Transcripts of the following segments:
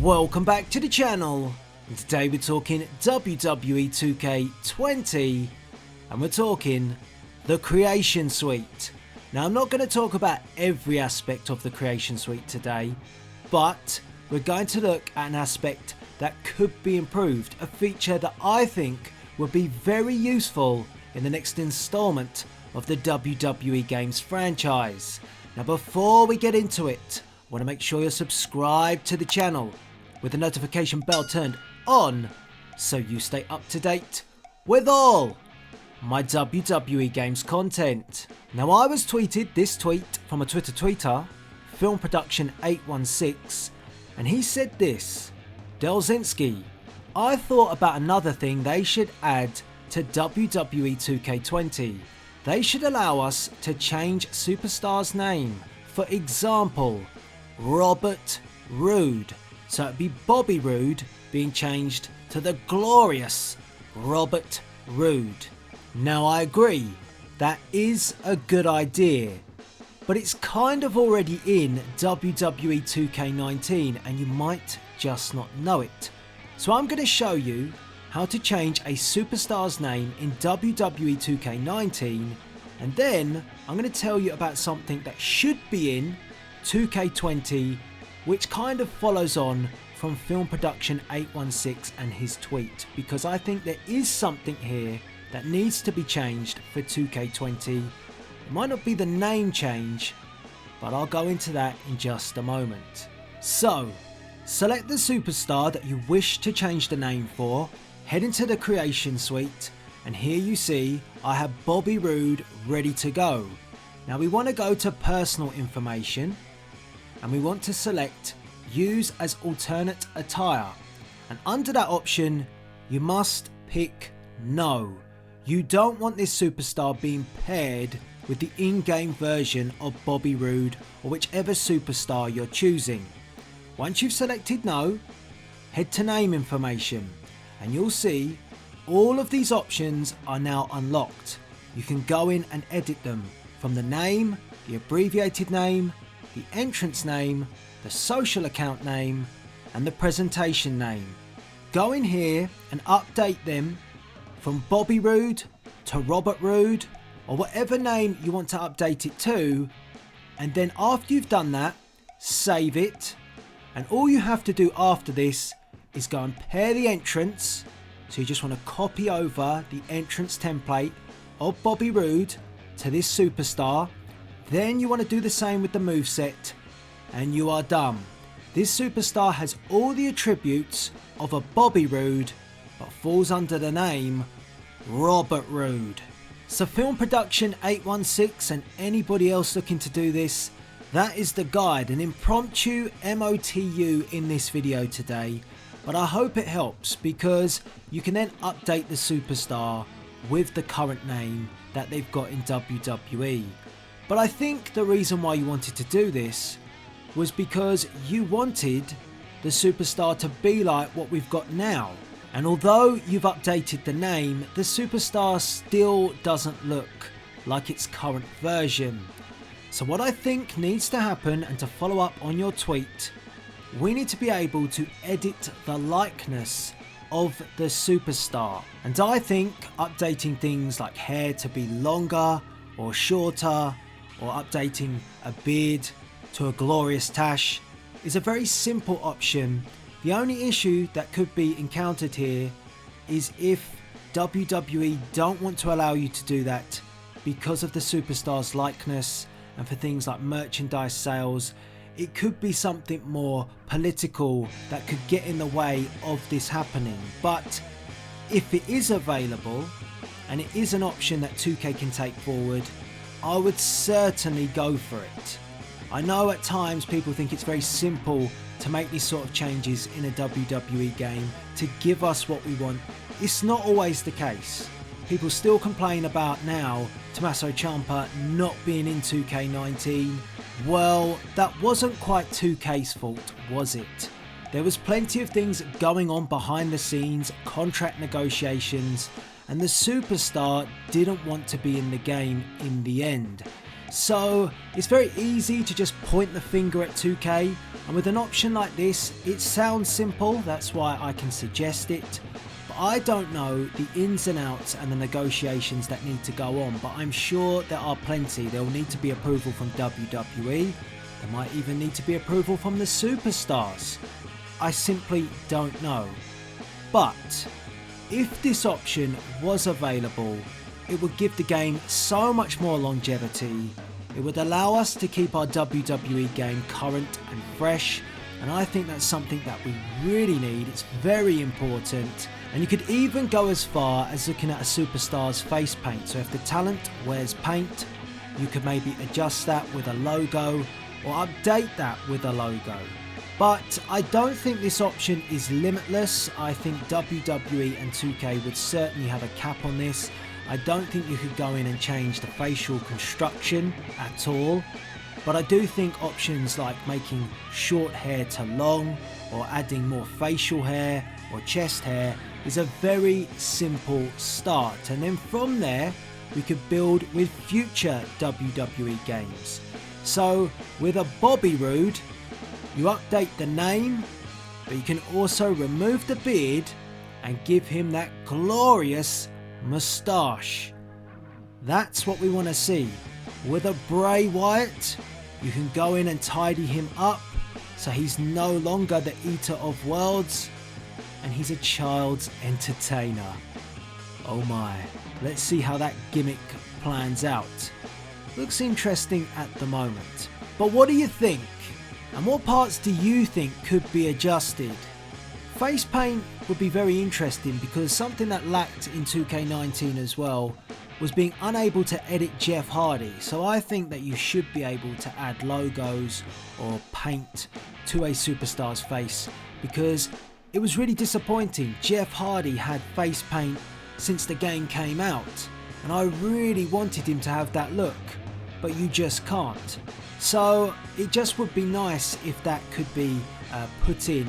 Welcome back to the channel, and today we're talking WWE 2K20 and we're talking the Creation Suite. Now I'm not going to talk about every aspect of the Creation Suite today, but we're going to look at an aspect that could be improved, a feature that I think will be very useful in the next installment of the WWE Games franchise. Now before we get into it, I want to make sure you're subscribed to the channel with the notification bell turned on so you stay up to date with all my WWE Games content. Now I was tweeted this tweet from a Twitter tweeter, Film Production 816, and he said this: Delzinski, I thought about another thing they should add to WWE 2K20. They should allow us to change superstars' name. For example, Robert Roode. So it'd be Bobby Roode being changed to the glorious Robert Roode. Now I agree, that is a good idea, but it's kind of already in WWE 2K19 and you might just not know it. So I'm going to show you how to change a superstar's name in WWE 2K19, and then I'm going to tell you about something that should be in 2K20, which kind of follows on from Film Production 816 and his tweet, because I think there is something here that needs to be changed for 2K20. It might not be the name change, but I'll go into that in just a moment. So, select the superstar that you wish to change the name for, head into the Creation Suite, and here you see I have Bobby Roode ready to go. Now we want to go to personal information, and we want to select use as alternate attire, and under that option you must pick no. You don't want this superstar being paired with the in-game version of Bobby Roode or whichever superstar you're choosing. Once you've selected no, head to name information and you'll see all of these options are now unlocked. You can go in and edit them from the name, the abbreviated name, the entrance name, the social account name, and the presentation name. Go in here and update them from Bobby Roode to Robert Roode, or whatever name you want to update it to, and then after you've done that, save it, and all you have to do after this is go and pair the entrance. So you just want to copy over the entrance template of Bobby Roode to this superstar. Then you want to do the same with the moveset and you are done. This superstar has all the attributes of a Bobby Roode but falls under the name Robert Roode. So Film Production 816 and anybody else looking to do this, that is the guide, an impromptu MOTU in this video today, but I hope it helps because you can then update the superstar with the current name that they've got in WWE. But I think the reason why you wanted to do this was because you wanted the superstar to be like what we've got now. And although you've updated the name, the superstar still doesn't look like its current version. So what I think needs to happen, and to follow up on your tweet, we need to be able to edit the likeness of the superstar. And I think updating things like hair to be longer or shorter, or updating a beard to a glorious tash is a very simple option. The only issue that could be encountered here is if WWE don't want to allow you to do that because of the superstar's likeness, and for things like merchandise sales, it could be something more political that could get in the way of this happening. But if it is available and it is an option that 2K can take forward, I would certainly go for it. I know at times people think it's very simple to make these sort of changes in a WWE game to give us what we want. It's not always the case. People still complain about now Tommaso Ciampa not being in 2K19. Well, that wasn't quite 2K's fault, was it? There was plenty of things going on behind the scenes, contract negotiations, and the superstar didn't want to be in the game in the end. So it's very easy to just point the finger at 2K, and with an option like this, it sounds simple, that's why I can suggest it. But I don't know the ins and outs and the negotiations that need to go on, but I'm sure there are plenty. There will need to be approval from WWE, there might even need to be approval from the superstars. I simply don't know. But if this option was available, it would give the game so much more longevity. It would allow us to keep our WWE game current and fresh, and I think that's something that we really need. It's very important, and you could even go as far as looking at a superstar's face paint. So if the talent wears paint, you could maybe adjust that with a logo or update that with a logo. But I don't think this option is limitless. I think WWE and 2K would certainly have a cap on this. I don't think you could go in and change the facial construction at all. But I do think options like making short hair to long, or adding more facial hair or chest hair is a very simple start. And then from there, we could build with future WWE games. So with a Bobby Roode, you update the name, but you can also remove the beard and give him that glorious moustache. That's what we want to see. With a Bray Wyatt, you can go in and tidy him up so he's no longer the eater of worlds and he's a child's entertainer. Oh my, let's see how that gimmick plans out. Looks interesting at the moment. But what do you think? And what parts do you think could be adjusted? Face paint would be very interesting, because something that lacked in 2K19 as well was being unable to edit Jeff Hardy. So I think that you should be able to add logos or paint to a superstar's face, because it was really disappointing. Jeff Hardy had face paint since the game came out, and I really wanted him to have that look, but you just can't. So it just would be nice if that could be put in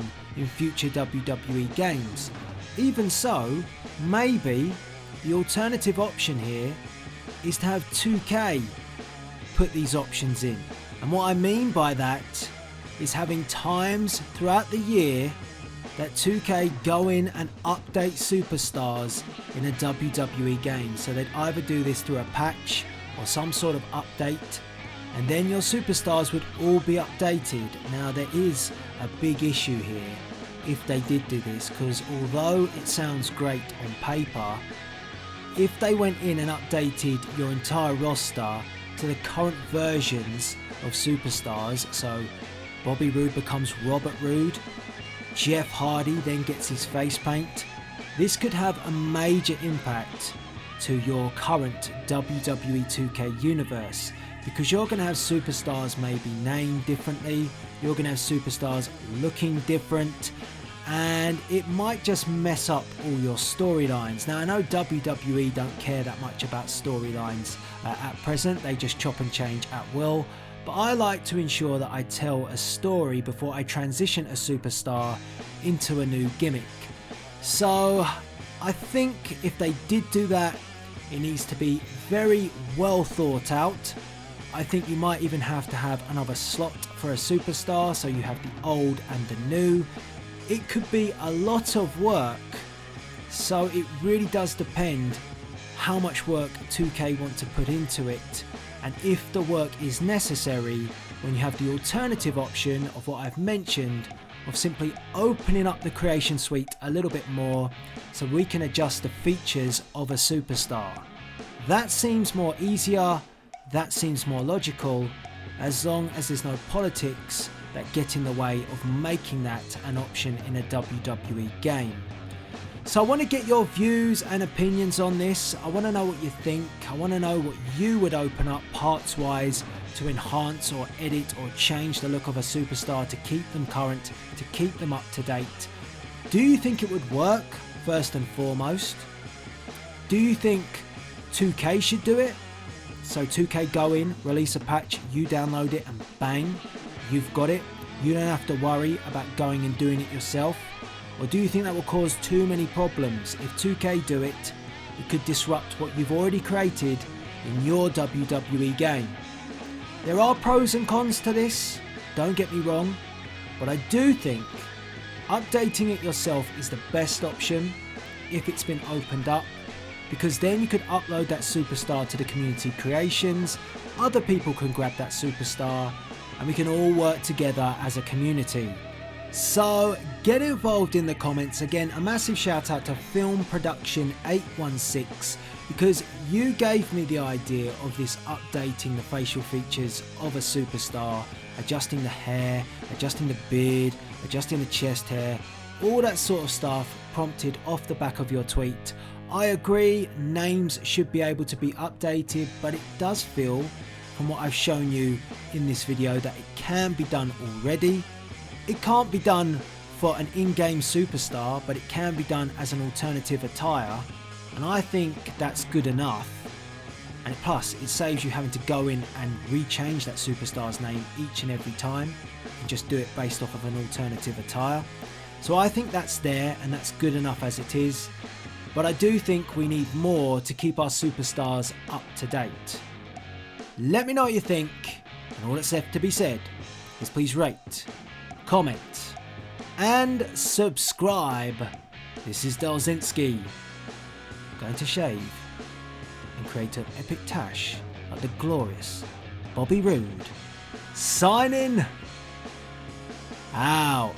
future WWE games. Even so, maybe the alternative option here is to have 2K put these options in. And what I mean by that is having times throughout the year that 2K go in and update superstars in a WWE game. So they'd either do this through a patch or some sort of update, and then your superstars would all be updated. Now there is a big issue here if they did do this, because although it sounds great on paper, if they went in and updated your entire roster to the current versions of superstars, so Bobby Roode becomes Robert Roode, Jeff Hardy then gets his face paint, this could have a major impact to your current WWE 2K universe, because you're going to have superstars maybe named differently, you're going to have superstars looking different, and it might just mess up all your storylines. Now I know WWE don't care that much about storylines at present, they just chop and change at will, but I like to ensure that I tell a story before I transition a superstar into a new gimmick. So I think if they did do that, it needs to be very well thought out. I think you might even have to have another slot for a superstar, so you have the old and the new. It could be a lot of work, so it really does depend how much work 2K want to put into it, and if the work is necessary, when you have the alternative option of what I've mentioned, of simply opening up the creation suite a little bit more so we can adjust the features of a superstar. That seems more easier, that seems more logical, as long as there's no politics that get in the way of making that an option in a WWE game. So I want to get your views and opinions on this. I want to know what you think. I want to know what you would open up parts wise to enhance or edit or change the look of a superstar to keep them current, to keep them up to date. Do you think it would work, first and foremost? Do you think 2K should do it? So 2K go in, release a patch, you download it and bang, you've got it. You don't have to worry about going and doing it yourself. Or do you think that will cause too many problems? If 2K do it, it could disrupt what you've already created in your WWE game. There are pros and cons to this, don't get me wrong, but I do think updating it yourself is the best option if it's been opened up, because then you could upload that superstar to the community creations, other people can grab that superstar, and we can all work together as a community. So get involved in the comments. Again, a massive shout out to Film Production 816, because you gave me the idea of this updating the facial features of a superstar, adjusting the hair, adjusting the beard, adjusting the chest hair, all that sort of stuff prompted off the back of your tweet. I agree, names should be able to be updated, but it does feel, from what I've shown you in this video, that it can be done already. It can't be done for an in-game superstar, but it can be done as an alternative attire, and I think that's good enough. And plus, it saves you having to go in and rechange that superstar's name each and every time, and just do it based off of an alternative attire. So I think that's there, and that's good enough as it is. But I do think we need more to keep our superstars up to date. Let me know what you think, and all that's left to be said is please rate, comment, and subscribe. This is Delzinski, going to shave and create an epic tash like the glorious Bobby Roode. Signing out.